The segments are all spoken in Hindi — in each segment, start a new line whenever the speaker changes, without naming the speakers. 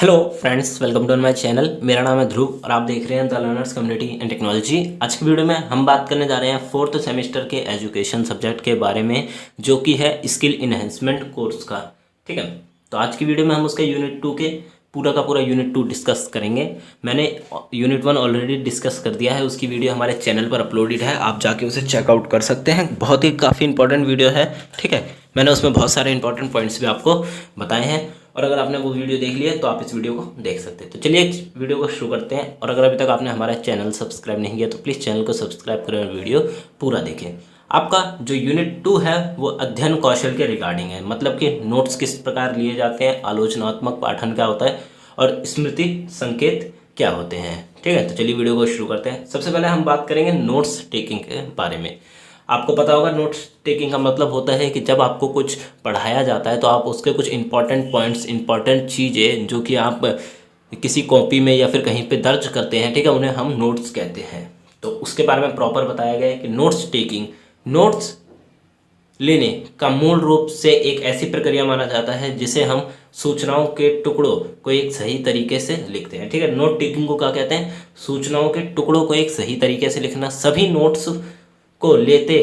Hello friends, welcome to my channel. मेरा नाम है ध्रुव और आप देख रहे हैं the learners community and technology. आज की वीडियो में हम बात करने जा रहे हैं फोर्थ सेमेस्टर के एजुकेशन सब्जेक्ट के बारे में, जो कि है स्किल इन्हेंसमेंट कोर्स का। ठीक है, तो आज की वीडियो में हम उसके यूनिट 2 के पूरा का पूरा यूनिट 2 डिस्कस करेंगे। मैंने यूनिट 1 ऑलरेडी डिस्कस कर दिया है, उसकी वीडियो हमारे चैनल पर अपलोडेड है, आप जाके उसे चेकआउट कर सकते हैं। बहुत ही काफ़ी इंपॉर्टेंट वीडियो है। ठीक है, मैंने उसमें बहुत सारे इंपॉर्टेंट पॉइंट्स भी आपको बताए हैं, और अगर आपने वो वीडियो देख लिया तो आप इस वीडियो को देख सकते हैं। तो चलिए वीडियो को शुरू करते हैं। और अगर अभी तक आपने हमारा चैनल सब्सक्राइब नहीं किया तो प्लीज़ चैनल को सब्सक्राइब करें और वीडियो पूरा देखें। आपका जो यूनिट 2 है वो अध्ययन कौशल के रिगार्डिंग है, मतलब कि नोट्स किस प्रकार लिए जाते हैं, आलोचनात्मक पाठन क्या होता है और स्मृति संकेत क्या होते हैं। ठीक है, तो चलिए वीडियो को शुरू करते हैं। सबसे पहले हम बात करेंगे नोट्स टेकिंग के बारे में। आपको पता होगा नोट्स टेकिंग का मतलब होता है कि जब आपको कुछ पढ़ाया जाता है तो आप उसके कुछ इंपॉर्टेंट पॉइंट्स, इंपॉर्टेंट चीज़ें जो कि आप किसी कॉपी में या फिर कहीं पे दर्ज करते हैं, ठीक है, उन्हें हम नोट्स कहते हैं। तो उसके बारे में प्रॉपर बताया गया है कि नोट्स टेकिंग, नोट्स लेने का मूल रूप से एक ऐसी प्रक्रिया माना जाता है जिसे हम सूचनाओं के टुकड़ों को एक सही तरीके से लिखते हैं। ठीक है, नोट टेकिंग को क्या कहते हैं? सूचनाओं के टुकड़ों को एक सही तरीके से लिखना। सभी नोट्स को लेते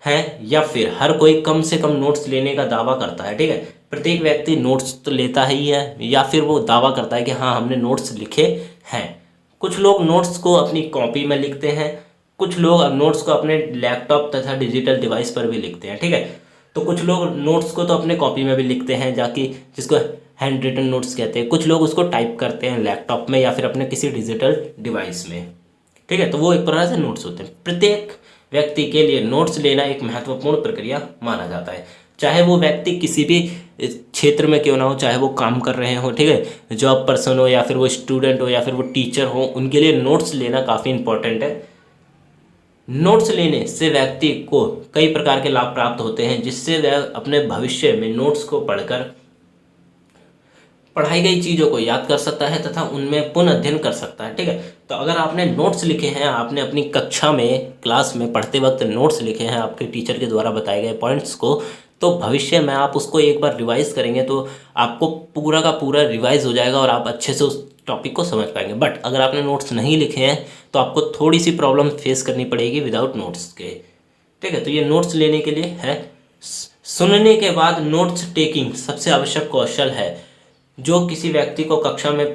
हैं या फिर हर कोई कम से कम नोट्स लेने का दावा करता है। ठीक है, प्रत्येक व्यक्ति नोट्स तो लेता ही है या फिर वो दावा करता है कि हाँ हमने नोट्स लिखे हैं। कुछ लोग नोट्स को अपनी कॉपी में लिखते हैं, कुछ लोग नोट्स को अपने लैपटॉप तथा डिजिटल डिवाइस पर भी लिखते हैं। ठीक है, तो कुछ लोग नोट्स को तो अपने कॉपी में भी लिखते हैं, जाकि जिसको हैंड रिटन नोट्स कहते हैं। कुछ लोग उसको टाइप करते हैं लैपटॉप में या फिर अपने किसी डिजिटल डिवाइस में। ठीक है, तो वो एक प्रकार से नोट्स होते हैं। प्रत्येक व्यक्ति के लिए नोट्स लेना एक महत्वपूर्ण प्रक्रिया माना जाता है, चाहे वो व्यक्ति किसी भी क्षेत्र में क्यों ना हो, चाहे वो काम कर रहे हो, ठीक है, जॉब पर्सन हो या फिर वो स्टूडेंट हो या फिर वो टीचर हो, उनके लिए नोट्स लेना काफ़ी इंपॉर्टेंट है। नोट्स लेने से व्यक्ति को कई प्रकार के लाभ प्राप्त होते हैं, जिससे वह अपने भविष्य में नोट्स को पढ़कर पढ़ाई गई चीज़ों को याद कर सकता है तथा उनमें पुनः अध्ययन कर सकता है। ठीक है, तो अगर आपने नोट्स लिखे हैं, आपने अपनी कक्षा में, क्लास में पढ़ते वक्त नोट्स लिखे हैं आपके टीचर के द्वारा बताए गए पॉइंट्स को, तो भविष्य में आप उसको एक बार रिवाइज करेंगे तो आपको पूरा का पूरा रिवाइज हो जाएगा और आप अच्छे से उस टॉपिक को समझ पाएंगे। बट अगर आपने नोट्स नहीं लिखे हैं तो आपको थोड़ी सी प्रॉब्लम फेस करनी पड़ेगी विदाउट नोट्स के। ठीक है, तो ये नोट्स लेने के लिए है। सुनने के बाद नोट्स टेकिंग सबसे आवश्यक कौशल है जो किसी व्यक्ति को कक्षा में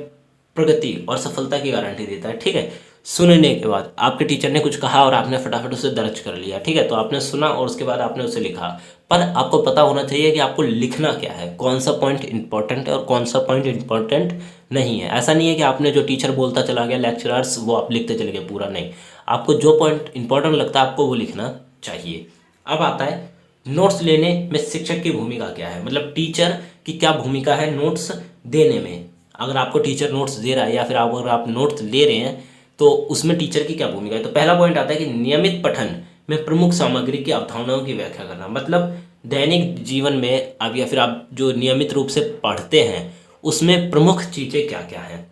प्रगति और सफलता की गारंटी देता है। ठीक है, सुनने के बाद आपके टीचर ने कुछ कहा और आपने फटाफट उसे दर्ज कर लिया। ठीक है, तो आपने सुना और उसके बाद आपने उसे लिखा, पर आपको पता होना चाहिए कि आपको लिखना क्या है, कौन सा पॉइंट इंपॉर्टेंट है और कौन सा पॉइंट इंपॉर्टेंट नहीं है। ऐसा नहीं है कि आपने जो टीचर बोलता चला गया, लेक्चरर्स, वो आप लिखते चले गए पूरा, नहीं। आपको जो पॉइंट इंपॉर्टेंट लगता है आपको वो लिखना चाहिए। अब आता है नोट्स लेने में शिक्षक की भूमिका क्या है, मतलब टीचर की क्या भूमिका है नोट्स देने में। अगर आपको टीचर नोट्स दे रहा है या फिर अगर आप नोट्स ले रहे हैं तो उसमें टीचर की क्या भूमिका है। तो पहला पॉइंट आता है कि नियमित पठन में प्रमुख सामग्री की अवधारणाओं की व्याख्या करना, मतलब दैनिक जीवन में आप या फिर आप जो नियमित रूप से पढ़ते हैं उसमें प्रमुख चीज़ें क्या क्या हैं।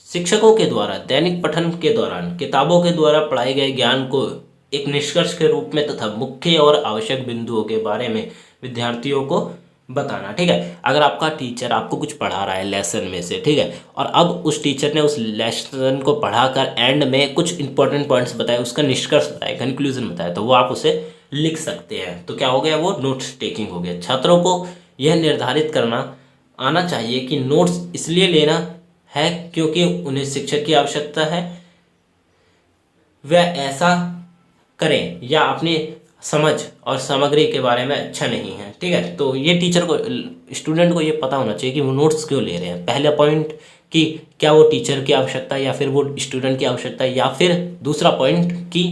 शिक्षकों के द्वारा दैनिक पठन के दौरान किताबों के द्वारा पढ़ाए गए ज्ञान को एक निष्कर्ष के रूप में तथा मुख्य और आवश्यक बिंदुओं के बारे में विद्यार्थियों को बताना। ठीक है, अगर आपका टीचर आपको कुछ पढ़ा रहा है लेसन में से, ठीक है, और अब उस टीचर ने उस लेसन को पढ़ाकर एंड में कुछ इंपॉर्टेंट पॉइंट्स बताए, उसका निष्कर्ष बताया, कंक्लूजन बताया, तो वो आप उसे लिख सकते हैं। तो क्या हो गया, वो नोट्स टेकिंग हो गया। छात्रों को यह निर्धारित करना आना चाहिए कि नोट्स इसलिए लेना है क्योंकि उन्हें शिक्षक की आवश्यकता है, वह ऐसा करें या अपनी समझ और सामग्री के बारे में अच्छा नहीं है। ठीक है, तो ये टीचर को, स्टूडेंट को ये पता होना चाहिए कि वो नोट्स क्यों ले रहे हैं। पहला पॉइंट कि क्या वो टीचर की आवश्यकता है या फिर वो स्टूडेंट की आवश्यकता है, या फिर दूसरा पॉइंट कि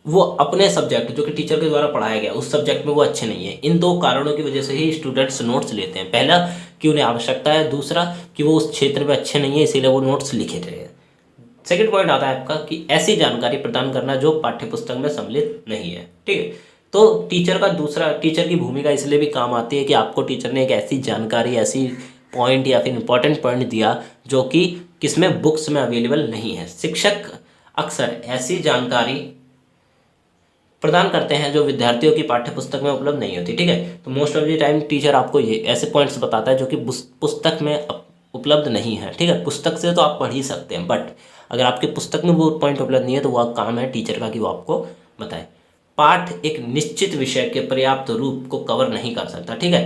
वो अपने सब्जेक्ट जो कि टीचर के द्वारा पढ़ाया गया उस सब्जेक्ट में वो अच्छे नहीं है। इन दो कारणों की वजह से ही स्टूडेंट्स नोट्स लेते हैं। पहला कि उन्हें आवश्यकता है, दूसरा कि वो उस क्षेत्र में अच्छे नहीं है इसीलिए वो नोट्स लिखे रहे हैं। सेकंड पॉइंट आता है आपका कि ऐसी जानकारी प्रदान करना जो पाठ्यपुस्तक में सम्मिलित नहीं है। ठीक है, तो टीचर की भूमिका इसलिए भी काम आती है कि आपको टीचर ने एक ऐसी जानकारी, ऐसी पॉइंट या फिर इंपॉर्टेंट पॉइंट दिया जो कि किसमें, बुक्स में अवेलेबल नहीं है। शिक्षक अक्सर ऐसी जानकारी प्रदान करते हैं जो विद्यार्थियों की पाठ्य पुस्तक में उपलब्ध नहीं होती। ठीक है, तो most of the time teacher आपको ये ऐसे पॉइंट्स बताता है जो कि पुस्तक में उपलब्ध नहीं है। ठीक है, पुस्तक से तो आप पढ़ ही सकते हैं, बट अगर आपके पुस्तक में वो पॉइंट उपलब्ध नहीं है तो वह काम है टीचर का कि वो आपको बताए। पाठ एक निश्चित विषय के पर्याप्त रूप को कवर नहीं कर सकता। ठीक है,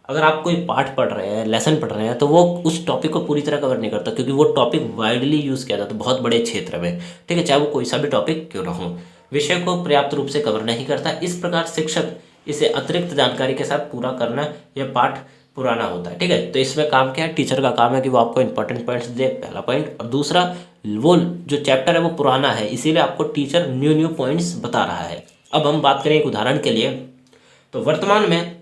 अगर आप कोई पाठ पढ़ रहे हैं, लेसन पढ़ रहे हैं, तो वो उस टॉपिक को पूरी तरह कवर नहीं करता, क्योंकि वो टॉपिक वाइडली यूज़ किया जाता है बहुत बड़े क्षेत्र में। ठीक है, चाहे वो कोई सा भी टॉपिक क्यों ना हो, विषय को पर्याप्त रूप से कवर नहीं करता। इस प्रकार शिक्षक इसे अतिरिक्त जानकारी के साथ पूरा करना, यह पाठ पुराना होता है। ठीक है, तो इसमें काम क्या है, टीचर का काम है कि वो आपको इंपॉर्टेंट पॉइंट्स दे, पहला पॉइंट। और दूसरा, वो जो चैप्टर है वो पुराना है, इसीलिए आपको टीचर न्यू पॉइंट्स बता रहा है। अब हम बात करें एक उदाहरण के लिए, तो वर्तमान में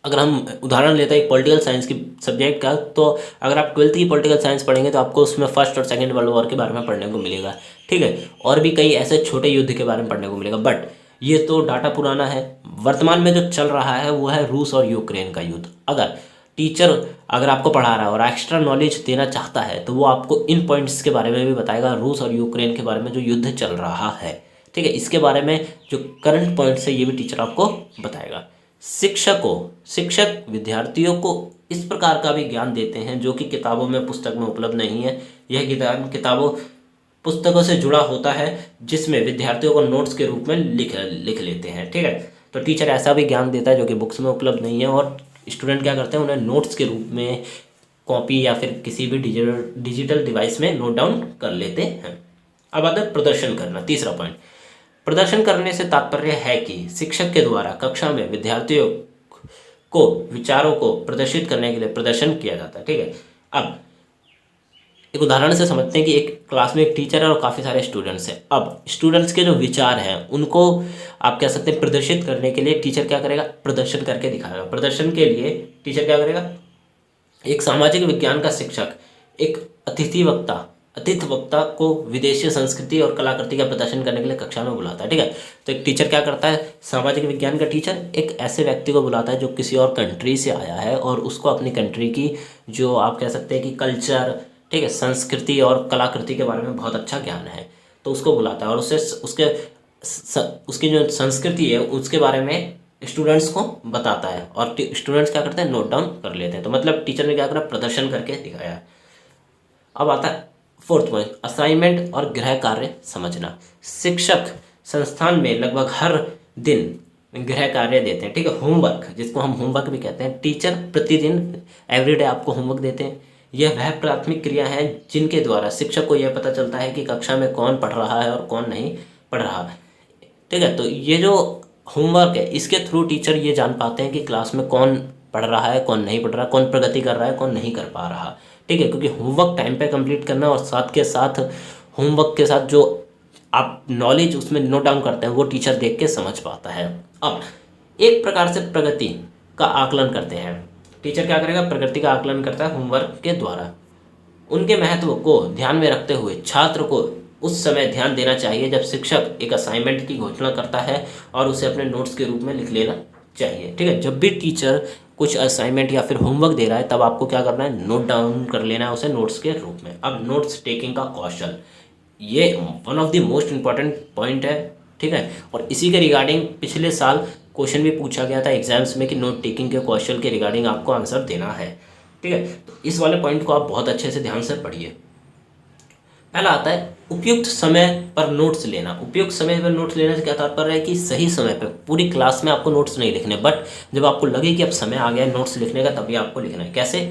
अगर हम उदाहरण लेते हैं एक पॉलिटिकल साइंस की सब्जेक्ट का, तो अगर आप 12th की पॉलिटिकल साइंस पढ़ेंगे तो आपको उसमें फर्स्ट और सेकंड वर्ल्ड वॉर के बारे में पढ़ने को मिलेगा। ठीक है, और भी कई ऐसे छोटे युद्ध के बारे में पढ़ने को मिलेगा, बट ये तो डाटा पुराना है। वर्तमान में जो चल रहा है वो है रूस और यूक्रेन का युद्ध। अगर आपको पढ़ा रहा है और एक्स्ट्रा नॉलेज देना चाहता है तो वो आपको इन पॉइंट्स के बारे में भी बताएगा, रूस और यूक्रेन के बारे में जो युद्ध चल रहा है। ठीक है, इसके बारे में जो करंट पॉइंट्स है ये भी टीचर आपको बताएगा। शिक्षक विद्यार्थियों को इस प्रकार का भी ज्ञान देते हैं जो कि किताबों में, पुस्तक में उपलब्ध नहीं है। यह ज्ञान किताबों पुस्तकों से जुड़ा होता है, जिसमें विद्यार्थियों को नोट्स के रूप में लिख लेते हैं। ठीक है, तो टीचर ऐसा भी ज्ञान देता है जो कि बुक्स में उपलब्ध नहीं है, और स्टूडेंट क्या करते हैं, उन्हें नोट्स के रूप में कॉपी या फिर किसी भी डिजिटल डिवाइस में नोट डाउन कर लेते हैं। अब आता है प्रदर्शन करना, तीसरा पॉइंट। प्रदर्शन करने से तात्पर्य है कि शिक्षक के द्वारा कक्षा में विद्यार्थियों को विचारों को प्रदर्शित करने के लिए प्रदर्शन किया जाता है। ठीक है, अब एक उदाहरण से समझते हैं कि एक क्लास में एक टीचर है और काफ़ी सारे स्टूडेंट्स हैं। अब स्टूडेंट्स के जो विचार हैं उनको आप कह सकते हैं प्रदर्शित करने के लिए टीचर क्या करेगा, प्रदर्शन करके दिखाएगा। प्रदर्शन के लिए टीचर क्या करेगा, एक सामाजिक विज्ञान का शिक्षक एक अतिथि वक्ता को विदेशी संस्कृति और कलाकृति का प्रदर्शन करने के लिए कक्षा में बुलाता है। ठीक है, तो एक टीचर क्या करता है, सामाजिक विज्ञान का टीचर एक ऐसे व्यक्ति को बुलाता है जो किसी और कंट्री से आया है और उसको अपनी कंट्री की जो आप कह सकते हैं कि कल्चर, ठीक है, संस्कृति और कलाकृति के बारे में बहुत अच्छा ज्ञान है, तो उसको बुलाता है और उसकी जो संस्कृति है उसके बारे में स्टूडेंट्स को बताता है, और स्टूडेंट्स क्या करते हैं, नोट डाउन कर लेते हैं। तो मतलब टीचर ने क्या करा, प्रदर्शन करके दिखाया। अब आता है फोर्थ पॉइंट, असाइनमेंट और गृह कार्य समझना। शिक्षक संस्थान में लगभग हर दिन गृह कार्य देते हैं। ठीक है, होमवर्क, जिसको हम होमवर्क भी कहते हैं, टीचर प्रतिदिन एवरीडे आपको होमवर्क देते हैं। यह वह प्राथमिक क्रिया है जिनके द्वारा शिक्षक को यह पता चलता है कि कक्षा में कौन पढ़ रहा है और कौन नहीं पढ़ रहा है। ठीक है, तो ये जो होमवर्क है इसके थ्रू टीचर ये जान पाते हैं कि क्लास में कौन पढ़ रहा है, कौन नहीं पढ़ रहा, कौन प्रगति कर रहा है, कौन नहीं कर पा रहा। ठीक है, क्योंकि होमवर्क टाइम पे कंप्लीट करना और साथ के साथ होमवर्क के साथ जो आप नॉलेज उसमें नोट डाउन करते हैं वो टीचर देख के समझ पाता है। अब एक प्रकार से प्रगति का आकलन करते हैं। टीचर क्या करेगा, प्रगति का आकलन करता है होमवर्क के द्वारा। उनके महत्व को ध्यान में रखते हुए छात्र को उस समय ध्यान देना चाहिए जब शिक्षक एक असाइनमेंट की घोषणा करता है और उसे अपने नोट्स के रूप में लिख लेना चाहिए। ठीक है, जब भी टीचर कुछ असाइनमेंट या फिर होमवर्क दे रहा है तब आपको क्या करना है, नोट डाउन कर लेना है उसे नोट्स के रूप में। अब नोट्स टेकिंग का कौशल, ये one of the most important point है। ठीक है, और इसी के रिगार्डिंग पिछले साल क्वेश्चन भी पूछा गया था एग्जाम्स में कि नोट टेकिंग के कौशल के रिगार्डिंग आपको आंसर देना है। ठीक है, तो इस वाले पॉइंट को आप बहुत अच्छे से ध्यान से पढ़िए। पहला आता है उपयुक्त समय पर नोट्स लेना। उपयुक्त समय पर नोट्स लेने से क्या तात्पर्य है कि सही समय पर, पूरी क्लास में आपको नोट्स नहीं लिखने, बट जब आपको लगे कि अब समय आ गया है नोट्स लिखने का तभी आपको लिखना है। कैसे,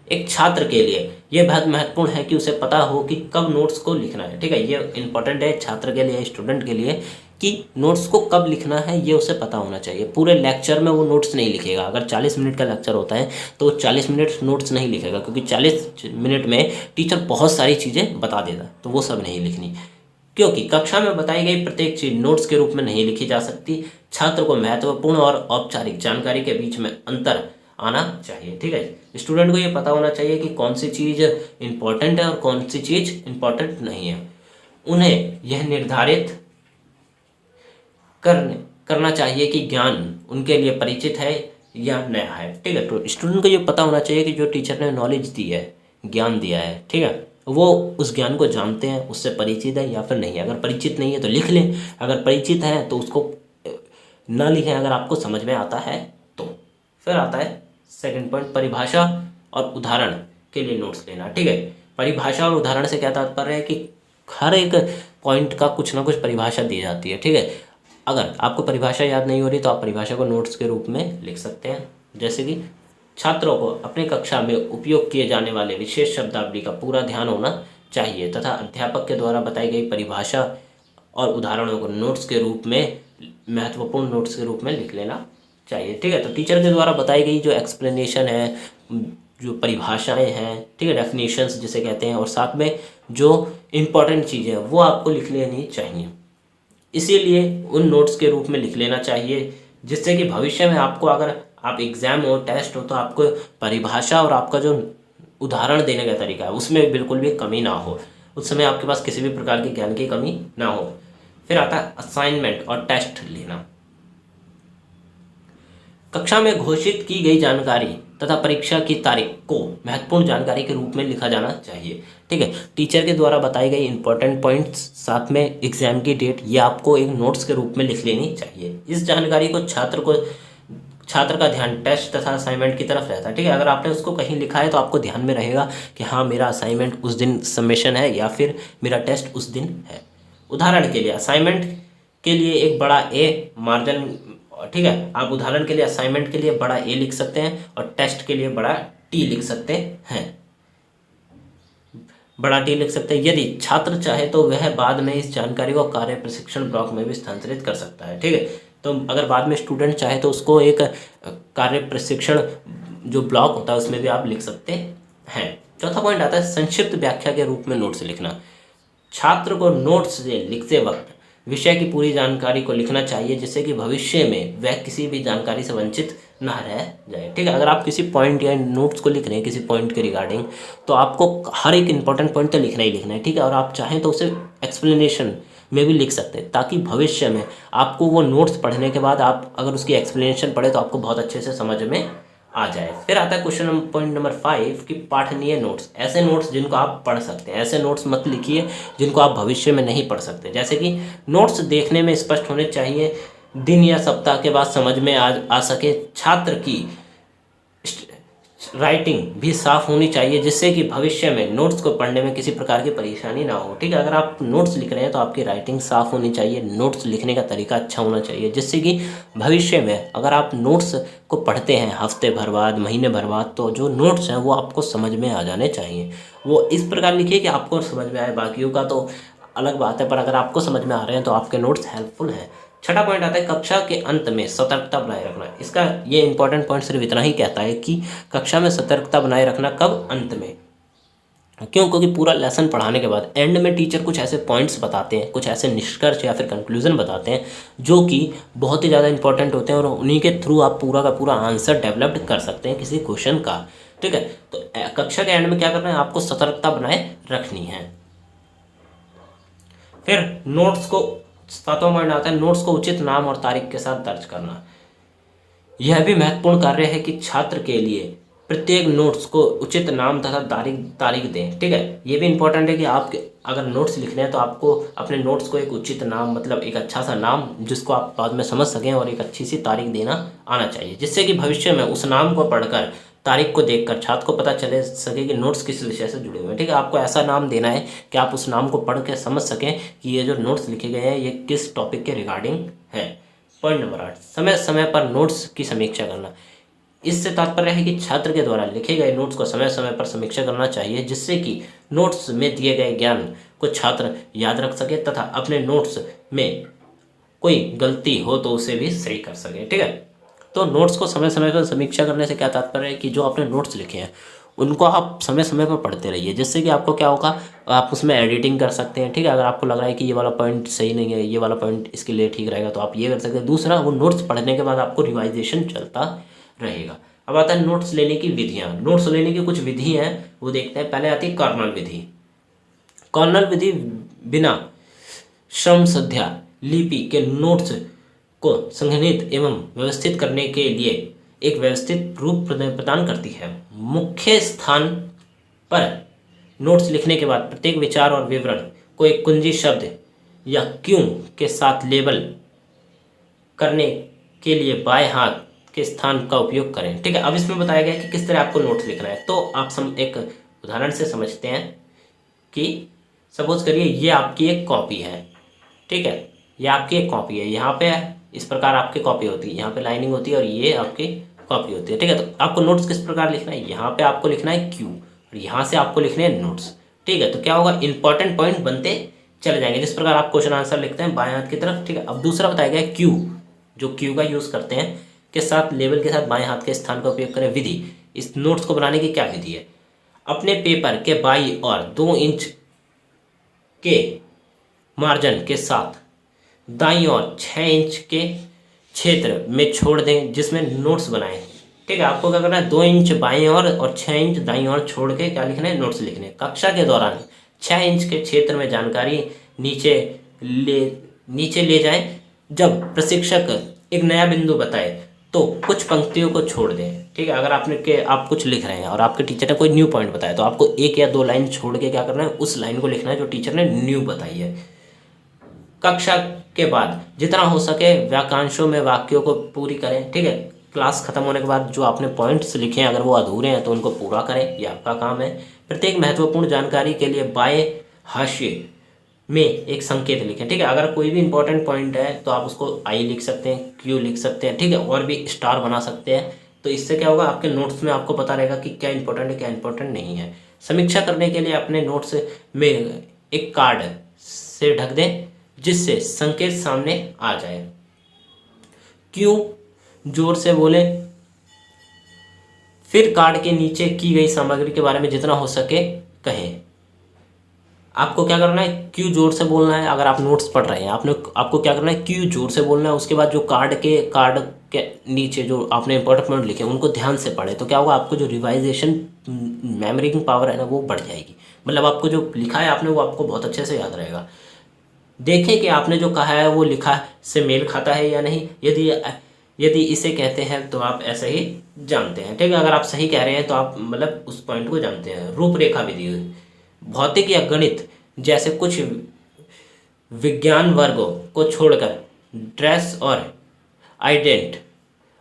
एक छात्र के लिए यह बहुत महत्वपूर्ण है कि उसे पता हो कि कब नोट्स को लिखना है। ठीक है, ये इंपॉर्टेंट है छात्र के लिए, स्टूडेंट के लिए, कि नोट्स को कब लिखना है ये उसे पता होना चाहिए। पूरे लेक्चर में वो नोट्स नहीं लिखेगा। अगर 40 मिनट का लेक्चर होता है तो वो 40 मिनट नोट्स नहीं लिखेगा, क्योंकि 40 मिनट में टीचर बहुत सारी चीज़ें बता देता, तो वो सब नहीं लिखनी, क्योंकि कक्षा में बताई गई प्रत्येक चीज़ नोट्स के रूप में नहीं लिखी जा सकती। छात्र को महत्वपूर्ण और औपचारिक जानकारी के बीच में अंतर आना चाहिए। ठीक है, स्टूडेंट को ये पता होना चाहिए कि कौन सी चीज़ इंपॉर्टेंट है और कौन सी चीज़ इंपॉर्टेंट नहीं है। उन्हें यह निर्धारित करना चाहिए कि ज्ञान उनके लिए परिचित है या नया है। ठीक है, तो स्टूडेंट को ये पता होना चाहिए कि जो टीचर ने नॉलेज दी है, ज्ञान दिया है, ठीक है, वो उस ज्ञान को जानते हैं, उससे परिचित है या फिर नहीं है। अगर परिचित नहीं है तो लिख लें, अगर परिचित है तो उसको ना लिखें अगर आपको समझ में आता है तो। फिर आता है सेकंड पॉइंट, परिभाषा और उदाहरण के लिए नोट्स लेना। ठीक है, परिभाषा और उदाहरण से क्या तात्पर्य है कि हर एक पॉइंट का कुछ ना कुछ परिभाषा दी जाती है। ठीक है, अगर आपको परिभाषा याद नहीं हो रही तो आप परिभाषा को नोट्स के रूप में लिख सकते हैं। जैसे कि छात्रों को अपनी कक्षा में उपयोग किए जाने वाले विशेष शब्दावली का पूरा ध्यान होना चाहिए तथा अध्यापक के द्वारा बताई गई परिभाषा और उदाहरणों को नोट्स के रूप में, महत्वपूर्ण नोट्स के रूप में लिख लेना चाहिए। ठीक है, तो टीचर के द्वारा बताई गई जो एक्सप्लेनेशन है, जो परिभाषाएं हैं, ठीक है, डेफिनेशंस जिसे कहते हैं, और साथ में जो इम्पोर्टेंट चीज़ें हैं वो आपको लिख लेनी चाहिए। इसीलिए उन नोट्स के रूप में लिख लेना चाहिए जिससे कि भविष्य में आपको, अगर आप एग्ज़ाम हो, टेस्ट हो, तो आपको परिभाषा और आपका जो उदाहरण देने का तरीका है उसमें बिल्कुल भी कमी ना हो, उस समय आपके पास किसी भी प्रकार के ज्ञान की कमी ना हो। फिर आता है असाइनमेंट और टेस्ट लेना। कक्षा में घोषित की गई जानकारी तथा परीक्षा की तारीख को महत्वपूर्ण जानकारी के रूप में लिखा जाना चाहिए। ठीक है, टीचर के द्वारा बताई गई इंपॉर्टेंट पॉइंट्स, साथ में एग्जाम की डेट, ये आपको एक नोट्स के रूप में लिख लेनी चाहिए। इस जानकारी को छात्र का ध्यान टेस्ट तथा असाइनमेंट की तरफ रहता है। ठीक है, अगर आपने उसको कहीं लिखा है तो आपको ध्यान में रहेगा कि हाँ मेरा असाइनमेंट उस दिन सबमिशन है या फिर मेरा टेस्ट उस दिन है। उदाहरण के लिए असाइनमेंट के लिए एक बड़ा ए मार्जिन, ठीक है, आप उदाहरण के लिए असाइनमेंट के लिए बड़ा ए लिख सकते हैं और टेस्ट के लिए बड़ा टी लिख सकते हैं, बड़ा टी लिख सकते हैं। यदि छात्र चाहे तो वह बाद में इस जानकारी को कार्य प्रशिक्षण ब्लॉक में भी स्थानांतरित कर सकता है। ठीक है, तो अगर बाद में स्टूडेंट चाहे तो उसको एक कार्य प्रशिक्षण जो ब्लॉक होता है उसमें भी आप लिख सकते हैं। चौथा पॉइंट आता है संक्षिप्त व्याख्या के रूप में नोट्स लिखना। छात्र को नोट्स से लिखते वक्त विषय की पूरी जानकारी को लिखना चाहिए जिससे कि भविष्य में वह किसी भी जानकारी से वंचित ना रह जाए। ठीक है, अगर आप किसी पॉइंट या नोट्स को लिख रहे हैं किसी पॉइंट के रिगार्डिंग, तो आपको हर एक इंपॉर्टेंट पॉइंट तो लिखना ही लिखना है। ठीक है, और आप चाहें तो उसे एक्सप्लेनेशन में भी लिख सकते हैं ताकि भविष्य में आपको वो नोट्स पढ़ने के बाद आप अगर उसकी एक्सप्लेनेशन पढ़े तो आपको बहुत अच्छे से समझ में आ जाए। फिर आता है क्वेश्चन पॉइंट नंबर 5 कि पाठनीय नोट्स, ऐसे नोट्स जिनको आप पढ़ सकते हैं। ऐसे नोट्स मत लिखिए जिनको आप भविष्य में नहीं पढ़ सकते। जैसे कि नोट्स देखने में स्पष्ट होने चाहिए, दिन या सप्ताह के बाद समझ में आ सके, छात्र की राइटिंग भी साफ होनी चाहिए जिससे कि भविष्य में नोट्स को पढ़ने में किसी प्रकार की परेशानी ना हो। ठीक है, अगर आप नोट्स लिख रहे हैं तो आपकी राइटिंग साफ होनी चाहिए, नोट्स लिखने का तरीका अच्छा होना चाहिए जिससे कि भविष्य में अगर आप नोट्स को पढ़ते हैं हफ्ते भर बाद, महीने भर बाद, तो जो नोट्स हैं वो आपको समझ में आ जाने चाहिए। वो इस प्रकार लिखिए कि आपको समझ में आए, बाकियों का तो अलग बात है, पर अगर आपको समझ में आ रहे हैं तो आपके नोट्स हेल्पफुल हैं। छठा पॉइंट आता है कक्षा के अंत में सतर्कता बनाए रखना। इसका ये इंपॉर्टेंट पॉइंट सिर्फ इतना ही कहता है कि कक्षा में सतर्कता बनाए रखना कब, अंत में। क्यों? क्योंकि पूरा लेसन पढ़ाने के बाद एंड में टीचर कुछ ऐसे पॉइंट्स बताते हैं, कुछ ऐसे निष्कर्ष या फिर कंक्लूजन बताते हैं जो कि बहुत ही ज़्यादा इंपॉर्टेंट होते हैं और उन्हीं के थ्रू आप पूरा का पूरा आंसर डेवलप्ड कर सकते हैं किसी क्वेश्चन का। ठीक है, तो कक्षा के एंड में क्या करना है, आपको सतर्कता बनाए रखनी है। फिर नोट्स को, सातवां पॉइंट आता है नोट्स को उचित नाम और तारीख के साथ दर्ज करना। यह भी महत्वपूर्ण कार्य है कि छात्र के लिए प्रत्येक नोट्स को उचित नाम तथा तारीख दें। ठीक है, ये भी इंपॉर्टेंट है कि आप अगर नोट्स लिख रहे हैं तो आपको अपने नोट्स को एक उचित नाम, मतलब एक अच्छा सा नाम जिसको आप बाद में समझ सकें, और एक अच्छी सी तारीख देना आना चाहिए जिससे कि भविष्य में उस नाम को पढ़कर, तारीख को देखकर छात्र को पता चले सके कि नोट्स किस विषय से जुड़े हुए हैं। ठीक है, आपको ऐसा नाम देना है कि आप उस नाम को पढ़ के समझ सकें कि ये जो नोट्स लिखे गए हैं ये किस टॉपिक के रिगार्डिंग है। पॉइंट नंबर 8, समय समय पर नोट्स की समीक्षा करना। इससे तात्पर्य है कि छात्र के द्वारा लिखे गए नोट्स को समय समय पर समीक्षा करना चाहिए जिससे कि नोट्स में दिए गए ज्ञान को छात्र याद रख सके तथा अपने नोट्स में कोई गलती हो तो उसे भी सही कर सके। ठीक है, तो नोट्स को समय समय पर समीक्षा करने से क्या तात्पर्य है कि जो आपने नोट्स लिखे हैं उनको आप समय समय पर पढ़ते रहिए जिससे कि आपको क्या होगा, आप उसमें एडिटिंग कर सकते हैं। ठीक है, अगर आपको लग रहा है कि ये वाला पॉइंट सही नहीं है, ये वाला पॉइंट इसके लिए ठीक रहेगा, तो आप ये कर सकते हैं। दूसरा, वो नोट्स पढ़ने के बाद आपको रिवाइजेशन चलता रहेगा। अब आता है नोट्स लेने की विधियाँ। नोट्स लेने की कुछ विधि हैं वो देखते हैं। पहले आती है कॉर्नल विधि। कॉर्नल विधि बिना श्रम संध्या लिपि के नोट्स को संघनित एवं व्यवस्थित करने के लिए एक व्यवस्थित रूप प्रदान करती है। मुख्य स्थान पर नोट्स लिखने के बाद प्रत्येक विचार और विवरण को एक कुंजी शब्द या क्यों के साथ लेबल करने के लिए बाएं हाथ के स्थान का उपयोग करें। ठीक है, अब इसमें बताया गया है कि किस तरह आपको नोट्स लिखना है। तो आप एक उदाहरण से समझते हैं कि सपोज करिए ये आपकी एक कॉपी है। ठीक है, ये आपकी एक कॉपी है, यहाँ पे इस प्रकार आपकी कॉपी होती है, यहाँ पे लाइनिंग होती है और ये आपकी कॉपी होती है। ठीक है, तो आपको नोट्स किस प्रकार लिखना है, यहाँ पे आपको लिखना है क्यू और यहाँ से आपको लिखने हैं नोट्स। ठीक है, तो क्या होगा, इंपॉर्टेंट पॉइंट बनते चले जाएंगे, जिस प्रकार आप क्वेश्चन आंसर लिखते हैं बाएं हाथ की तरफ। ठीक है, अब दूसरा बताया गया है क्यू, जो क्यू का यूज़ करते हैं के साथ लेबल के साथ बाएं हाथ के स्थान का उपयोग करें। विधि, इस नोट्स को बनाने की क्या विधि है। अपने पेपर के बाईं और 2 इंच के मार्जिन के साथ दाईं ओर 6 इंच के क्षेत्र में छोड़ दें जिसमें नोट्स बनाएं। ठीक है, आपको क्या करना है, 2 इंच बाईं ओर और 6 इंच दाईं ओर छोड़ के क्या लिखना है, नोट्स लिखने। कक्षा के दौरान 6 इंच के क्षेत्र में जानकारी नीचे ले जाएं। जब प्रशिक्षक एक नया बिंदु बताए तो कुछ पंक्तियों को छोड़ दें। ठीक है, अगर आप कुछ लिख रहे हैं और आपके टीचर ने कोई न्यू पॉइंट बताया तो आपको 1 या 2 लाइन छोड़ के क्या करना है, उस लाइन को लिखना है जो टीचर ने न्यू बताई है। कक्षा के बाद जितना हो सके वाक्यांशों में वाक्यों को पूरी करें। ठीक है, क्लास खत्म होने के बाद जो आपने पॉइंट्स लिखे हैं अगर वो अधूरे हैं तो उनको पूरा करें, ये आपका काम है। प्रत्येक महत्वपूर्ण जानकारी के लिए बाएं हाशिए में एक संकेत लिखें। ठीक है, अगर कोई भी इंपॉर्टेंट पॉइंट है तो आप उसको आई लिख सकते हैं, क्यू लिख सकते हैं। ठीक है, और भी स्टार बना सकते हैं। तो इससे क्या होगा, आपके नोट्स में आपको पता रहेगा कि क्या इंपॉर्टेंट है क्या इंपॉर्टेंट नहीं है। समीक्षा करने के लिए अपने नोट्स में एक कार्ड से ढक दें जिससे संकेत सामने आ जाए। क्यों जोर से बोले, फिर कार्ड के नीचे की गई सामग्री के बारे में जितना हो सके कहें। आपको क्या करना है, क्यों जोर से बोलना है। अगर आप नोट्स पढ़ रहे हैं आपको क्या करना है, क्यों जोर से बोलना है। उसके बाद जो कार्ड के नीचे जो आपने इंपॉर्टेंट पॉइंट लिखे उनको ध्यान से पढ़े, तो क्या होगा, आपको जो रिवाइजेशन मेमोरिंग पावर है ना वो बढ़ जाएगी। मतलब आपको जो लिखा है आपने वो आपको बहुत अच्छे से याद रहेगा। देखें कि आपने जो कहा है वो लिखा से मेल खाता है या नहीं। यदि इसे कहते हैं तो आप ऐसा ही जानते हैं। ठीक है, अगर आप सही कह रहे हैं तो आप मतलब उस पॉइंट को जानते हैं। रूपरेखा विधि, भौतिक या गणित जैसे कुछ विज्ञान वर्गों को छोड़कर ड्रेस और आइडेंट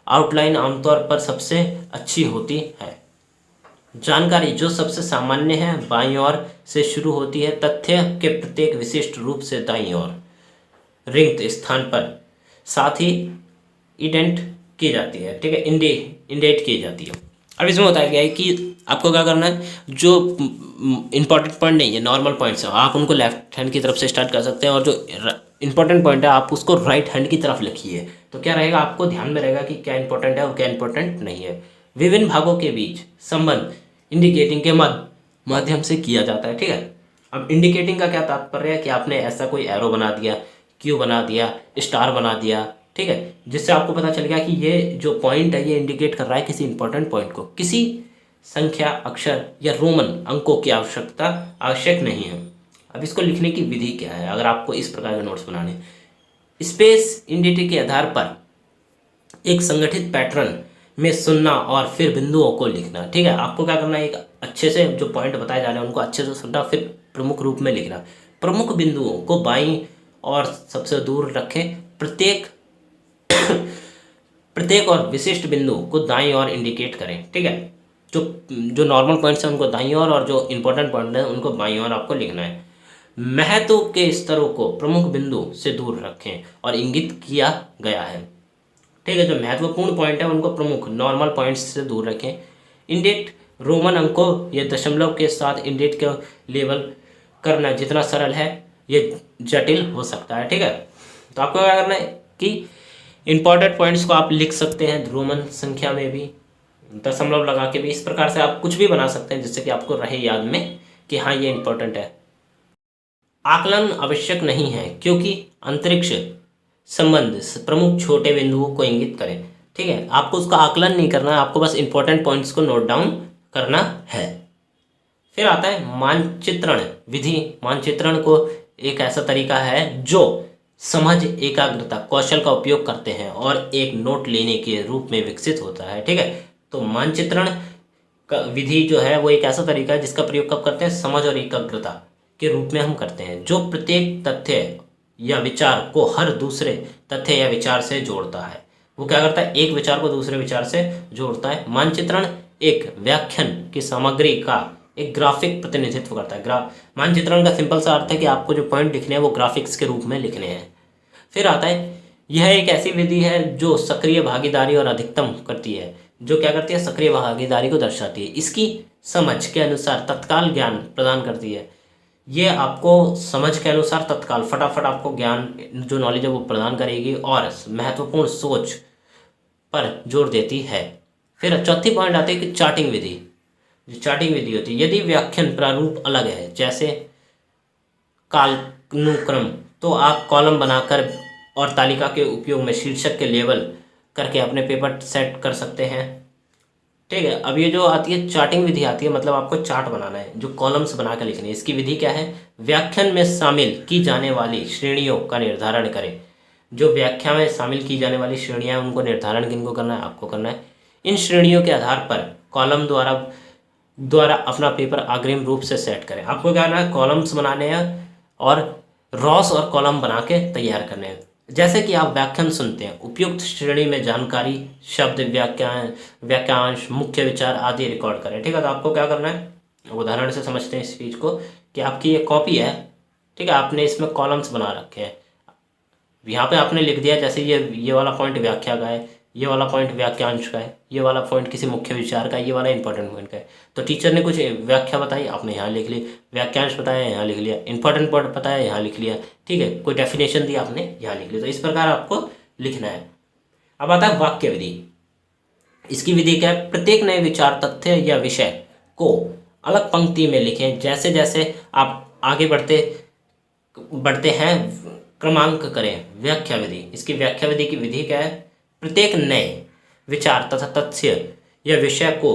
आउटलाइन आमतौर पर सबसे अच्छी होती है। जानकारी जो सबसे सामान्य है बाईं ओर से शुरू होती है। तथ्य के प्रत्येक विशिष्ट रूप से दाईं ओर रिक्त स्थान पर साथ ही इंडेंट की जाती है। ठीक है, इंडेंट की जाती है। अब इसमें बताया गया है कि आपको क्या करना है, जो इंपॉर्टेंट पॉइंट नहीं है नॉर्मल पॉइंट्स हैं आप उनको लेफ्ट हैंड की तरफ से स्टार्ट कर सकते हैं और जो इंपॉर्टेंट पॉइंट है आप उसको राइट हैंड की तरफ लिखिए। तो क्या रहेगा, आपको ध्यान में रहेगा कि क्या इंपॉर्टेंट है और क्या इंपॉर्टेंट नहीं है। विभिन्न भागों के बीच संबंध इंडिकेटिंग के माध्यम से किया जाता है। ठीक है, अब इंडिकेटिंग का क्या तात्पर्य है कि आपने ऐसा कोई एरो बना दिया, क्यू बना दिया, स्टार बना दिया। ठीक है, जिससे आपको पता चल गया कि ये जो पॉइंट है ये इंडिकेट कर रहा है किसी इंपॉर्टेंट पॉइंट को। किसी संख्या, अक्षर या रोमन अंकों की आवश्यक नहीं है। अब इसको लिखने की विधि क्या है, अगर आपको इस प्रकार के नोट्स बनाने, स्पेस इंडिटी के आधार पर एक संगठित पैटर्न में सुनना और फिर बिंदुओं को लिखना। ठीक है, आपको क्या करना है, एक अच्छे से जो पॉइंट बताए जा रहे हैं उनको अच्छे से सुनना, फिर प्रमुख रूप में लिखना। प्रमुख बिंदुओं को बाईं और सबसे दूर रखें। प्रत्येक और विशिष्ट बिंदु को दाईं ओर इंडिकेट करें। ठीक है, जो नॉर्मल पॉइंट्स हैं उनको दाईं ओर और जो इंपॉर्टेंट पॉइंट हैं उनको बाईं ओर आपको लिखना है। महत्व के स्तरों को प्रमुख बिंदु से दूर रखें और इंगित किया गया है। ठीक है, जो महत्वपूर्ण पॉइंट है उनको प्रमुख नॉर्मल पॉइंट्स से दूर रखें। इंडेट रोमन अंकों या दशमलव के साथ इंडेट का लेबल करना जितना सरल है ये जटिल हो सकता है। ठीक है, तो आपको क्या करना है कि इंपॉर्टेंट पॉइंट्स को आप लिख सकते हैं रोमन संख्या में भी, दशमलव लगा के भी। इस प्रकार से आप कुछ भी बना सकते हैं जिससे कि आपको रहे याद में कि हाँ ये इंपॉर्टेंट है। आकलन आवश्यक नहीं है क्योंकि अंतरिक्ष संबंध प्रमुख छोटे बिंदुओं को इंगित करें। ठीक है, आपको उसका आकलन नहीं करना है, आपको बस इंपॉर्टेंट पॉइंट्स को नोट डाउन करना है। फिर आता है मानचित्रण विधि। मानचित्रण को एक ऐसा तरीका है जो समझ, एकाग्रता, कौशल का उपयोग करते हैं और एक नोट लेने के रूप में विकसित होता है। ठीक है, तो मानचित्रण विधि जो है वो एक ऐसा तरीका है जिसका प्रयोग कब करते हैं, समझ और एकाग्रता के रूप में हम करते हैं, जो प्रत्येक तथ्य या विचार को हर दूसरे तथ्य या विचार से जोड़ता है। वो क्या करता है, एक विचार को दूसरे विचार से जोड़ता है। मानचित्रण एक व्याख्यान की सामग्री का एक ग्राफिक प्रतिनिधित्व करता है। मानचित्रण का सिंपल सा अर्थ है कि आपको जो पॉइंट लिखने हैं वो ग्राफिक्स के रूप में लिखने हैं। फिर आता है, यह एक ऐसी विधि है जो सक्रिय भागीदारी और अधिकतम करती है, जो क्या करती है, सक्रिय भागीदारी को दर्शाती है। इसकी समझ के अनुसार तत्काल ज्ञान प्रदान करती है। ये आपको समझ के अनुसार तत्काल फटाफट आपको ज्ञान जो नॉलेज है वो प्रदान करेगी और महत्वपूर्ण सोच पर जोर देती है। फिर चौथी पॉइंट आती है कि चार्टिंग विधि। जो चार्टिंग विधि होती है, यदि व्याख्यान प्रारूप अलग है जैसे कालानुक्रम, तो आप कॉलम बनाकर और तालिका के उपयोग में शीर्षक के लेबल करके अपने पेपर सेट कर सकते हैं। ठीक है, अब ये जो आती है चार्टिंग विधि आती है, मतलब आपको चार्ट बनाना है, जो कॉलम्स बना कर लिखने हैं। इसकी विधि क्या है, व्याख्यान में शामिल की जाने वाली श्रेणियों का निर्धारण करें। जो व्याख्या में शामिल की जाने वाली श्रेणियां हैं उनको निर्धारण किनको करना है, आपको करना है। इन श्रेणियों के आधार पर कॉलम द्वारा अपना पेपर अग्रिम रूप से सेट करें। आपको क्या करना है, कॉलम्स बनाने हैं और रॉस और कॉलम बना के तैयार करने हैं। जैसे कि आप व्याख्यान सुनते हैं, उपयुक्त श्रेणी में जानकारी, शब्द, वाक्यांश, मुख्य विचार आदि रिकॉर्ड करें। ठीक है, तो आपको क्या करना है, उदाहरण से समझते हैं इस चीज़ को कि आपकी ये कॉपी है, ठीक है, आपने इसमें कॉलम्स बना रखे हैं। यहाँ पे आपने लिख दिया जैसे ये वाला पॉइंट व्याख्या का है, ये वाला पॉइंट वाक्यांश का है, ये वाला पॉइंट किसी मुख्य विचार का है, ये वाला इंपॉर्टेंट पॉइंट का है। तो टीचर ने कुछ व्याख्या बताई, आपने यहाँ लिख ली, वाक्यांश बताया यहाँ लिख लिया, इंपॉर्टेंट पॉइंट बताया यहाँ लिख लिया। ठीक है, कोई डेफिनेशन दी आपने यहाँ लिख लिया। तो इस प्रकार आपको लिखना है। अब आता है वाक्य विधि। इसकी विधि क्या है, प्रत्येक नए विचार, तथ्य या विषय को अलग पंक्ति में लिखें। जैसे जैसे आप आगे बढ़ते हैं क्रमांक करें। व्याख्या विधि, इसकी व्याख्या विधि की विधि क्या है, प्रत्येक नए विचार तथा तथ्य या विषय को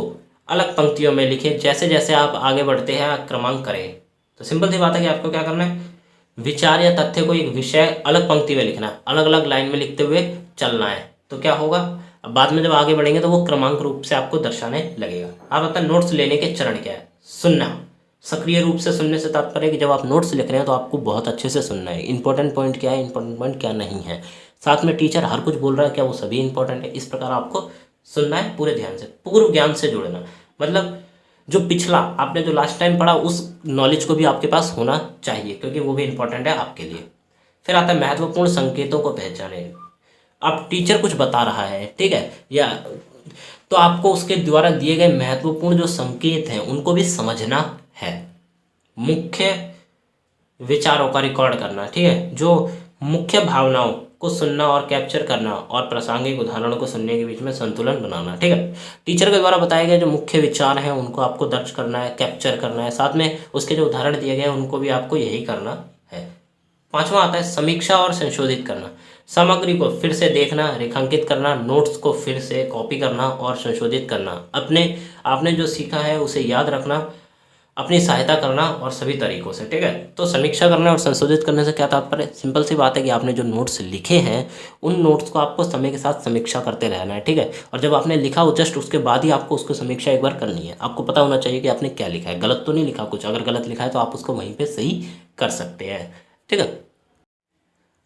अलग पंक्तियों में लिखें। जैसे जैसे आप आगे बढ़ते हैं क्रमांक करें। तो सिंपल सी बात है कि आपको क्या करना है, विचार या तथ्य को एक विषय अलग पंक्ति में लिखना है, अलग अलग लाइन में लिखते हुए चलना है। तो क्या होगा, अब बाद में जब आगे बढ़ेंगे तो वो क्रमांक रूप से आपको दर्शाने लगेगा। आप अपना नोट्स लेने के चरण क्या है, सुनना। सक्रिय रूप से सुनने से तात्पर्य कि जब आप नोट्स लिख रहे हैं तो आपको बहुत अच्छे से सुनना है। इंपॉर्टेंट पॉइंट क्या है, इंपॉर्टेंट पॉइंट क्या नहीं है, साथ में टीचर हर कुछ बोल रहा है क्या वो सभी इंपॉर्टेंट है। इस प्रकार आपको सुनना है पूरे ध्यान से, पूर्व ज्ञान से जुड़ना। मतलब जो पिछला आपने जो लास्ट टाइम पढ़ा उस नॉलेज को भी आपके पास होना चाहिए, क्योंकि वो भी इंपॉर्टेंट है आपके लिए। फिर आता है महत्वपूर्ण संकेतों को पहचाने। अब टीचर कुछ बता रहा है, ठीक है, या तो आपको उसके द्वारा दिए गए महत्वपूर्ण जो संकेत हैं उनको भी समझना है। मुख्य विचारों का रिकॉर्ड करना, ठीक है, जो मुख्य भावनाओं को सुनना और कैप्चर करना और प्रासंगिक उदाहरणों को सुनने के बीच में संतुलन बनाना। ठीक है, टीचर के द्वारा बताए गए जो मुख्य विचार हैं उनको आपको दर्ज करना है, कैप्चर करना है, साथ में उसके जो उदाहरण दिए गए हैं उनको भी आपको यही करना है। पांचवा आता है समीक्षा और संशोधित करना। सामग्री को फिर से देखना, रेखांकित करना, नोट्स को फिर से कॉपी करना और संशोधित करना। आपने जो सीखा है उसे याद रखना, अपनी सहायता करना और सभी तरीकों से। ठीक है, तो समीक्षा करना और संशोधित करने से क्या तात्पर्य, सिंपल सी बात है कि आपने जो नोट्स लिखे हैं उन नोट्स को आपको समय के साथ समीक्षा करते रहना है। ठीक है, और जब आपने लिखा हो जस्ट उसके बाद ही आपको उसको समीक्षा एक बार करनी है। आपको पता होना चाहिए कि आपने क्या लिखा है, गलत तो नहीं लिखा कुछ। अगर गलत लिखा है तो आप उसको वहीं पर सही कर सकते हैं। ठीक है,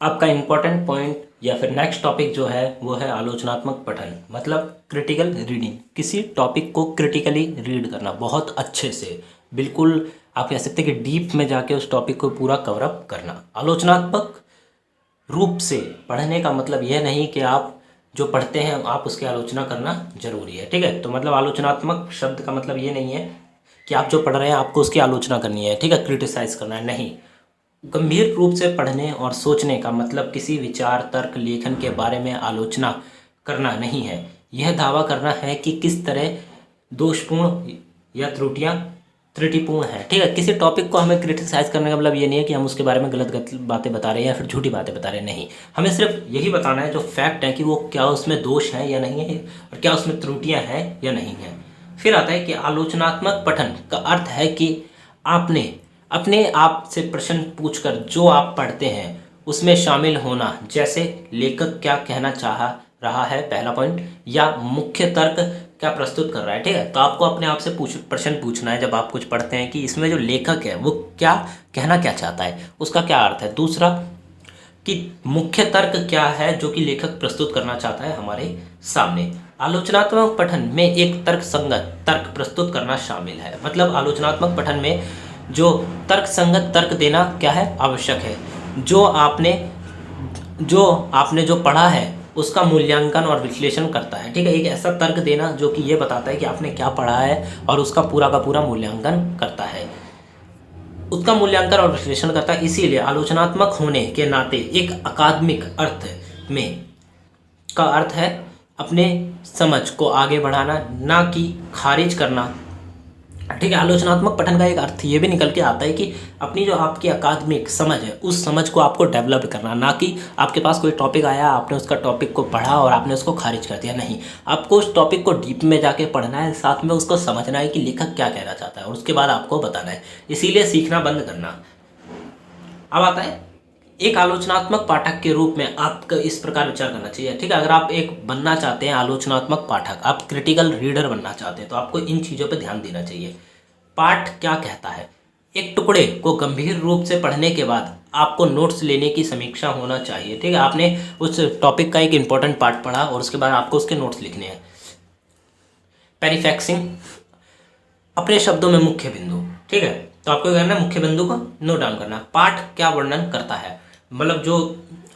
आपका इम्पोर्टेंट पॉइंट या फिर नेक्स्ट टॉपिक जो है वो है आलोचनात्मक पठन, मतलब क्रिटिकल रीडिंग। किसी टॉपिक को क्रिटिकली रीड करना बहुत अच्छे से, बिल्कुल आप कह सकते हैं कि डीप में जाके उस टॉपिक को पूरा कवर अप करना। आलोचनात्मक रूप से पढ़ने का मतलब यह नहीं कि आप जो पढ़ते हैं आप उसकी आलोचना करना जरूरी है। ठीक है, तो मतलब आलोचनात्मक शब्द का मतलब ये नहीं है कि आप जो पढ़ रहे हैं आपको उसकी आलोचना करनी है। ठीक है, क्रिटिसाइज करना है, नहीं। गंभीर रूप से पढ़ने और सोचने का मतलब किसी विचार, तर्क, लेखन के बारे में आलोचना करना नहीं है। यह दावा करना है कि किस तरह दोषपूर्ण या त्रुटिपूर्ण है। ठीक है, किसी टॉपिक को हमें क्रिटिसाइज करने का मतलब ये नहीं है कि हम उसके बारे में गलत बातें बता रहे हैं या फिर झूठी बातें बता रहे हैं, नहीं। हमें सिर्फ यही बताना है जो फैक्ट है कि वो क्या उसमें दोष है या नहीं है और क्या उसमें त्रुटियाँ हैं या नहीं है। फिर आता है कि आलोचनात्मक पठन का अर्थ है कि आपने अपने आप से प्रश्न पूछकर जो आप पढ़ते हैं उसमें शामिल होना। जैसे लेखक क्या कहना चाह रहा है, पहला पॉइंट, या मुख्य तर्क क्या प्रस्तुत कर रहा है। ठीक है, तो आपको अपने आप से प्रश्न पूछना है जब आप कुछ पढ़ते हैं कि इसमें जो लेखक है वो क्या कहना क्या चाहता है, उसका क्या अर्थ है। दूसरा कि मुख्य तर्क क्या है जो कि लेखक प्रस्तुत करना चाहता है हमारे सामने। आलोचनात्मक पठन में एक तर्क संगत तर्क प्रस्तुत करना शामिल है। मतलब आलोचनात्मक पठन में जो तर्क संगत तर्क देना क्या है, आवश्यक है। जो आपने जो पढ़ा है उसका मूल्यांकन और विश्लेषण करता है। ठीक है, एक ऐसा तर्क देना जो कि ये बताता है कि आपने क्या पढ़ा है और उसका पूरा का पूरा मूल्यांकन करता है, उसका मूल्यांकन और विश्लेषण करता है। इसीलिए आलोचनात्मक होने के नाते एक अकादमिक अर्थ में का अर्थ है अपने समझ को आगे बढ़ाना, ना कि खारिज करना। ठीक है, आलोचनात्मक पठन का एक अर्थ ये भी निकल के आता है कि अपनी जो आपकी अकादमिक समझ है उस समझ को आपको डेवलप करना, ना कि आपके पास कोई टॉपिक आया, आपने उसका टॉपिक को पढ़ा और आपने उसको खारिज कर दिया। नहीं, आपको उस टॉपिक को डीप में जाके पढ़ना है, साथ में उसको समझना है कि लेखक क्या कहना चाहता है और उसके बाद आपको बताना है। इसीलिए सीखना बंद करना। अब आता है एक आलोचनात्मक पाठक के रूप में आपको इस प्रकार विचार करना चाहिए। ठीक है, अगर आप एक बनना चाहते हैं आलोचनात्मक पाठक, आप क्रिटिकल रीडर बनना चाहते हैं, तो आपको इन चीज़ों पर ध्यान देना चाहिए। पाठ क्या कहता है, एक टुकड़े को गंभीर रूप से पढ़ने के बाद आपको नोट्स लेने की समीक्षा होना चाहिए। ठीक है, आपने उस टॉपिक का एक इंपॉर्टेंट पार्ट पढ़ा और उसके बाद आपको उसके नोट्स लिखने हैं। पेरिफेक्सिंग, अपने शब्दों में मुख्य बिंदु। ठीक है, तो आपको क्या करना है, मुख्य बिंदु को नोट डाउन करना। पाठ क्या वर्णन करता है, मतलब जो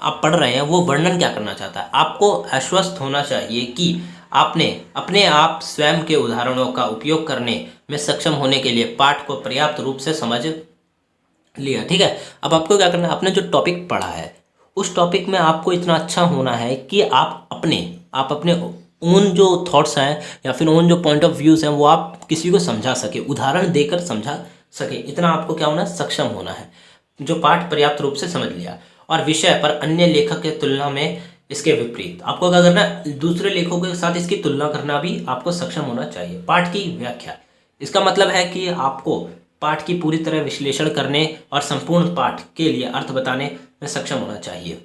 आप पढ़ रहे हैं वो वर्णन क्या करना चाहता है। आपको आश्वस्त होना चाहिए कि आपने अपने आप स्वयं के उदाहरणों का उपयोग करने में सक्षम होने के लिए पाठ को पर्याप्त रूप से समझ लिया। ठीक है, अब आपको क्या करना है, आपने जो टॉपिक पढ़ा है उस टॉपिक में आपको इतना अच्छा होना है कि आप अपने ओन जो थॉट्स हैं या फिर ओन जो पॉइंट ऑफ व्यूज़ हैं वो आप किसी को समझा सके, उदाहरण देकर समझा सके, इतना आपको क्या होना है, सक्षम होना है। जो पाठ पर्याप्त रूप से समझ लिया और विषय पर अन्य लेखक के तुलना में इसके विपरीत आपको क्या करना है, दूसरे लेखकों के साथ इसकी तुलना करना भी आपको सक्षम होना चाहिए। पाठ की व्याख्या, इसका मतलब है कि आपको पाठ की पूरी तरह विश्लेषण करने और संपूर्ण पाठ के लिए अर्थ बताने में सक्षम होना चाहिए।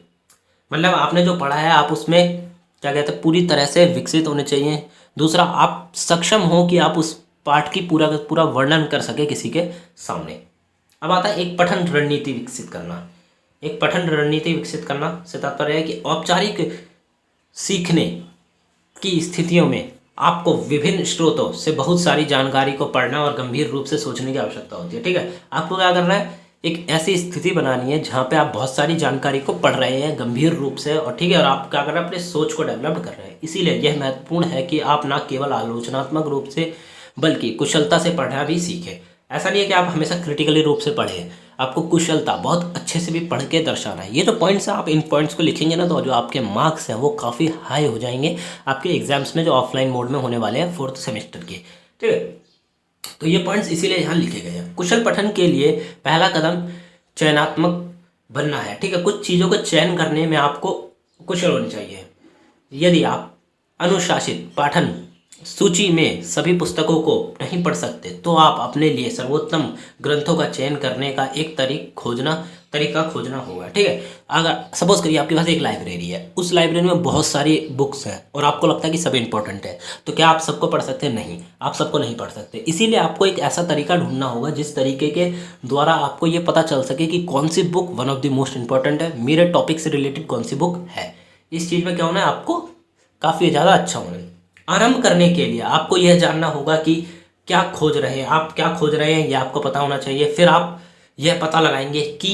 मतलब आपने जो पढ़ा है आप उसमें क्या कहते हैं, पूरी तरह से विकसित होने चाहिए। दूसरा, आप सक्षम हो कि आप उस पाठ की पूरा का पूरा वर्णन कर सके किसी के सामने। अब आता है एक पठन रणनीति विकसित करना। एक पठन रणनीति विकसित करना से तात्पर्य है कि औपचारिक सीखने की स्थितियों में आपको विभिन्न स्रोतों से बहुत सारी जानकारी को पढ़ना और गंभीर रूप से सोचने की आवश्यकता होती है। ठीक है, आपको क्या करना है, एक ऐसी स्थिति बनानी है जहाँ पे आप बहुत सारी जानकारी को पढ़ रहे हैं गंभीर रूप से, और ठीक है, और आप क्या कर रहे हैं, अपने सोच को डेवलप कर रहे हैं। इसीलिए यह महत्वपूर्ण है कि आप ना केवल आलोचनात्मक रूप से बल्कि कुशलता से पढ़ना भी सीखें। ऐसा नहीं है कि आप हमेशा क्रिटिकली रूप से पढ़ें, आपको कुशलता बहुत अच्छे से भी पढ़ के दर्शाना है। ये जो पॉइंट्स हैं, आप इन पॉइंट्स को लिखेंगे ना तो जो आपके मार्क्स हैं वो काफ़ी हाई हो जाएंगे आपके एग्जाम्स में जो ऑफलाइन मोड में होने वाले हैं 4th सेमेस्टर के। ठीक है, तो ये पॉइंट्स इसीलिए यहाँ लिखे गए हैं। कुशल पठन के लिए पहला कदम चयनात्मक बनना है। ठीक है, कुछ चीज़ों को चयन करने में आपको कुशल होनी चाहिए। यदि आप अनुशासित पाठन सूची में सभी पुस्तकों को नहीं पढ़ सकते तो आप अपने लिए सर्वोत्तम ग्रंथों का चयन करने का एक तरीका खोजना होगा। ठीक है, अगर सपोज करिए आपके पास एक लाइब्रेरी है, उस लाइब्रेरी में बहुत सारी बुक्स हैं और आपको लगता है कि सब इंपॉर्टेंट है, तो क्या आप सबको पढ़ सकते हैं? नहीं, आप सबको नहीं पढ़ सकते। इसीलिए आपको एक ऐसा तरीका ढूंढना होगा जिस तरीके के द्वारा आपको ये पता चल सके कि कौन सी book one of the most important है, मेरे टॉपिक से रिलेटेड कौन सी बुक है। इस चीज़ में क्या होना है, आपको काफ़ी ज़्यादा अच्छा होना है। आरंभ करने के लिए आपको यह जानना होगा कि क्या खोज रहे हैं, आप क्या खोज रहे हैं, यह आपको पता होना चाहिए। फिर आप यह पता लगाएंगे कि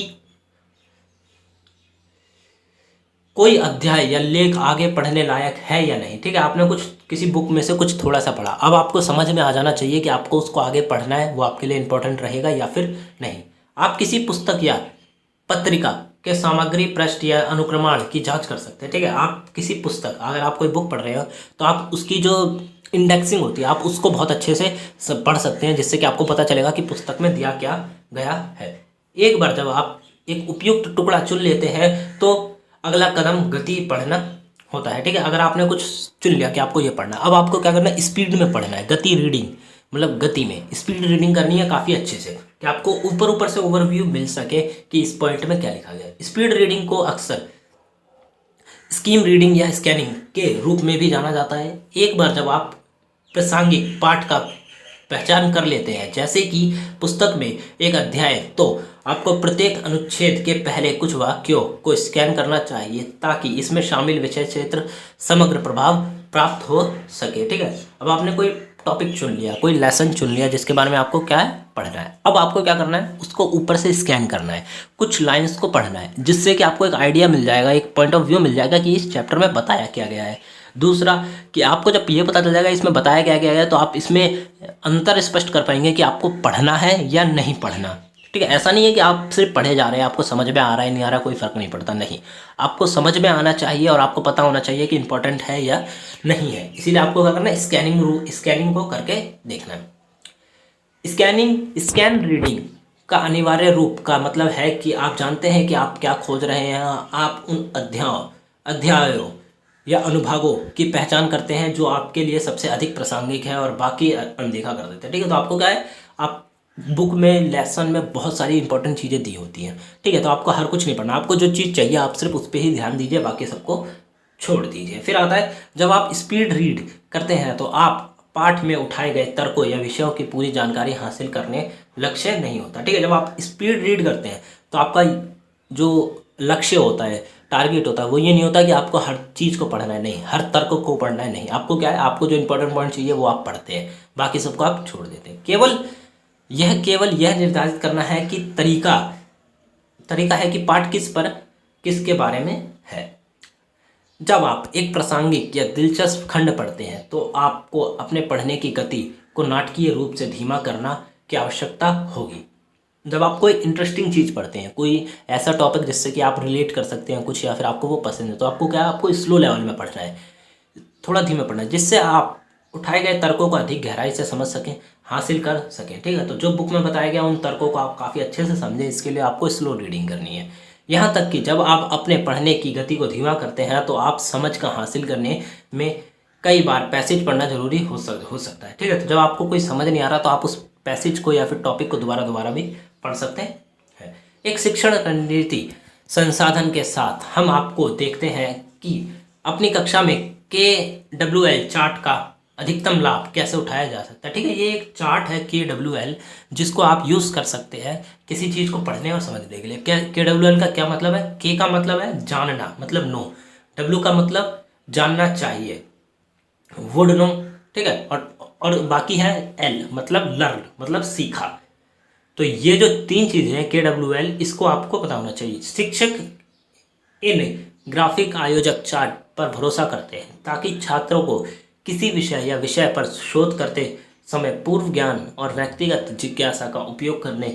कोई अध्याय या लेख आगे पढ़ने लायक है या नहीं। ठीक है, आपने किसी बुक में से कुछ थोड़ा सा पढ़ा, अब आपको समझ में आ जाना चाहिए कि आपको उसको आगे पढ़ना है, वो आपके लिए इंपॉर्टेंट रहेगा या फिर नहीं। आप किसी पुस्तक या पत्रिका के सामग्री पृष्ठ या अनुक्रमण की जांच कर सकते हैं। ठीक है, आप किसी पुस्तक, अगर आप कोई बुक पढ़ रहे हो तो आप उसकी जो इंडेक्सिंग होती है आप उसको बहुत अच्छे से पढ़ सकते हैं, जिससे कि आपको पता चलेगा कि पुस्तक में दिया क्या गया है। एक बार जब आप एक उपयुक्त टुकड़ा चुन लेते हैं तो अगला कदम गति पढ़ना होता है। ठीक है, अगर आपने कुछ चुन लिया कि आपको ये पढ़ना, अब आपको क्या करना है, स्पीड में पढ़ना है। गति रीडिंग, मतलब गति में स्पीड रीडिंग करनी है काफ़ी अच्छे से, कि आपको ऊपर से ओवरव्यू मिल सके कि इस पॉइंट में क्या लिखा गया है। स्पीड रीडिंग को अक्सर स्कीम रीडिंग या स्कैनिंग के रूप में भी जाना जाता है। एक बार जब आप प्रासंगिक पाठ का पहचान कर लेते हैं, जैसे कि पुस्तक में एक अध्याय, तो आपको प्रत्येक अनुच्छेद के पहले कुछ वाक्यों को स्कैन करना चाहिए ताकि इसमें शामिल विषय क्षेत्र समग्र प्रभाव प्राप्त हो सके। ठीक है, अब आपने कोई टॉपिक चुन लिया, कोई लेसन चुन लिया जिसके बारे में आपको क्या है पढ़ना है। अब आपको क्या करना है, उसको ऊपर से स्कैन करना है, कुछ लाइंस को पढ़ना है, जिससे कि आपको एक आइडिया मिल जाएगा, एक पॉइंट ऑफ व्यू मिल जाएगा कि इस चैप्टर में बताया क्या गया है। दूसरा कि आपको जब ये पता चल जाएगा इसमें बताया क्या गया है, तो आप इसमें अंतर स्पष्ट कर पाएंगे कि आपको पढ़ना है या नहीं पढ़ना। ठीक है, ऐसा नहीं है कि आप सिर्फ पढ़े जा रहे हैं, आपको समझ में आ रहा है नहीं आ रहा कोई फ़र्क नहीं पड़ता, नहीं, आपको समझ में आना चाहिए और आपको पता होना चाहिए कि इंपॉर्टेंट है या नहीं है। इसीलिए आपको क्या करना है, स्कैनिंग को करके देखना है। स्कैन रीडिंग का अनिवार्य रूप का मतलब है कि आप जानते हैं कि आप क्या खोज रहे हैं, आप उन अध्यायों या अनुभागों की पहचान करते हैं जो आपके लिए सबसे अधिक प्रासंगिक है और बाकी अनदेखा कर देते हैं। ठीक है, तो आपको क्या है, आप बुक में लेसन में बहुत सारी इंपॉर्टेंट चीज़ें दी होती हैं। ठीक है, तो आपको हर कुछ नहीं पढ़ना, आपको जो चीज़ चाहिए आप सिर्फ उस पर ही ध्यान दीजिए, बाकी सबको छोड़ दीजिए। फिर आता है जब आप स्पीड रीड करते हैं तो आप पाठ में उठाए गए तर्कों या विषयों की पूरी जानकारी हासिल करने लक्ष्य नहीं होता। ठीक है, जब आप स्पीड रीड करते हैं तो आपका जो लक्ष्य होता है, टारगेट होता है, वो ये नहीं होता कि आपको हर चीज़ को पढ़ना है, नहीं, हर तर्क को पढ़ना है, नहीं, आपको क्या है, आपको जो इंपॉर्टेंट पॉइंट चाहिए वो आप पढ़ते हैं, बाकी सबको आप छोड़ देते हैं। केवल यह निर्धारित करना है कि तरीका है कि पाठ किसके बारे में है। जब आप एक प्रासंगिक या दिलचस्प खंड पढ़ते हैं तो आपको अपने पढ़ने की गति को नाटकीय रूप से धीमा करना की आवश्यकता होगी। जब आप कोई इंटरेस्टिंग चीज़ पढ़ते हैं, कोई ऐसा टॉपिक जिससे कि आप रिलेट कर सकते हैं कुछ, या फिर आपको वो पसंद है, तो आपको क्या है, आपको स्लो लेवल में पढ़ना है, थोड़ा धीमे पढ़ना है, जिससे आप उठाए गए तर्कों को अधिक गहराई से समझ सकें, हासिल कर सकें। ठीक है, तो जो बुक में बताया गया उन तर्कों को आप काफ़ी अच्छे से समझें, इसके लिए आपको स्लो रीडिंग करनी है। यहाँ तक कि जब आप अपने पढ़ने की गति को धीमा करते हैं तो आप समझ का हासिल करने में कई बार पैसेज पढ़ना जरूरी हो सकता है। ठीक है, तो जब आपको कोई समझ नहीं आ रहा तो आप उस पैसेज को या फिर टॉपिक को दोबारा भी पढ़ सकते हैं। एक शिक्षण रणनीति संसाधन के साथ हम आपको देखते हैं कि अपनी कक्षा में KWL चार्ट का अधिकतम लाभ कैसे उठाया जा सकता है। ठीक है, ये एक चार्ट है KWL, जिसको आप यूज़ कर सकते हैं किसी चीज़ को पढ़ने और समझने के लिए। क्या KWL का क्या मतलब है, K का मतलब है जानना, मतलब नो, W का मतलब जानना चाहिए, वुड नो। ठीक है, और बाकी है L मतलब लर्न, मतलब सीखा। तो ये जो तीन चीज़ें हैं KWL, इसको आपको पता होना चाहिए। शिक्षक इन ग्राफिक आयोजक चार्ट पर भरोसा करते हैं ताकि छात्रों को किसी विषय या विषय पर शोध करते समय पूर्व ज्ञान और व्यक्तिगत जिज्ञासा का उपयोग करने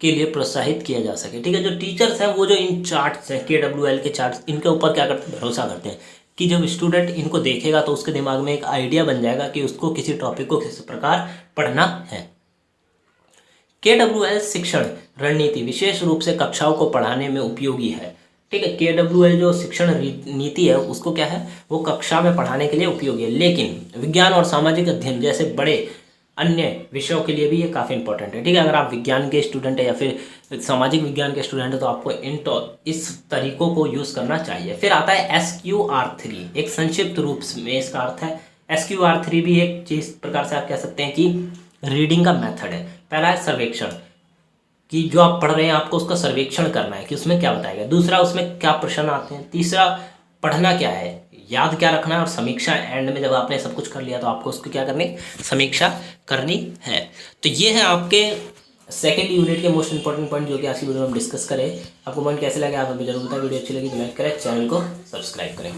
के लिए प्रोत्साहित किया जा सके। ठीक है, जो टीचर्स हैं वो जो इन चार्ट्स हैं KWL के चार्ट्स, इनके ऊपर क्या करते हैं, भरोसा करते हैं कि जब स्टूडेंट इनको देखेगा तो उसके दिमाग में एक आइडिया बन जाएगा कि उसको किसी टॉपिक को किस प्रकार पढ़ना है। KWL शिक्षण रणनीति विशेष रूप से कक्षाओं को पढ़ाने में उपयोगी है। ठीक है, KWL जो शिक्षण नीति है उसको क्या है, वो कक्षा में पढ़ाने के लिए उपयोगी है, लेकिन विज्ञान और सामाजिक अध्ययन जैसे बड़े अन्य विषयों के लिए भी ये काफ़ी इंपॉर्टेंट है। ठीक है, अगर आप विज्ञान के स्टूडेंट है या फिर सामाजिक विज्ञान के स्टूडेंट है तो आपको इस तरीकों को यूज़ करना चाहिए। फिर आता है SQR3, एक संक्षिप्त रूप में इसका अर्थ है। SQR3 भी एक चीज़ प्रकार से आप कह सकते हैं कि रीडिंग का मेथड है। पहला है सर्वेक्षण, कि जो आप पढ़ रहे हैं आपको उसका सर्वेक्षण करना है कि उसमें क्या बताया गया। दूसरा, उसमें क्या प्रश्न आते हैं। तीसरा, पढ़ना क्या है, याद क्या रखना है। और समीक्षा, एंड में जब आपने सब कुछ कर लिया तो आपको उसकी क्या करनी, समीक्षा करनी है। तो ये है आपके सेकेंड यूनिट के मोस्ट इंपॉर्टेंट पॉइंट जो कि आज की वीडियो में हम डिस्कस करें। आपको पॉइंट कैसे लगे आप हमें जरूर बताएं। वीडियो अच्छी लगी तो लाइक करें, चैनल को सब्सक्राइब करें।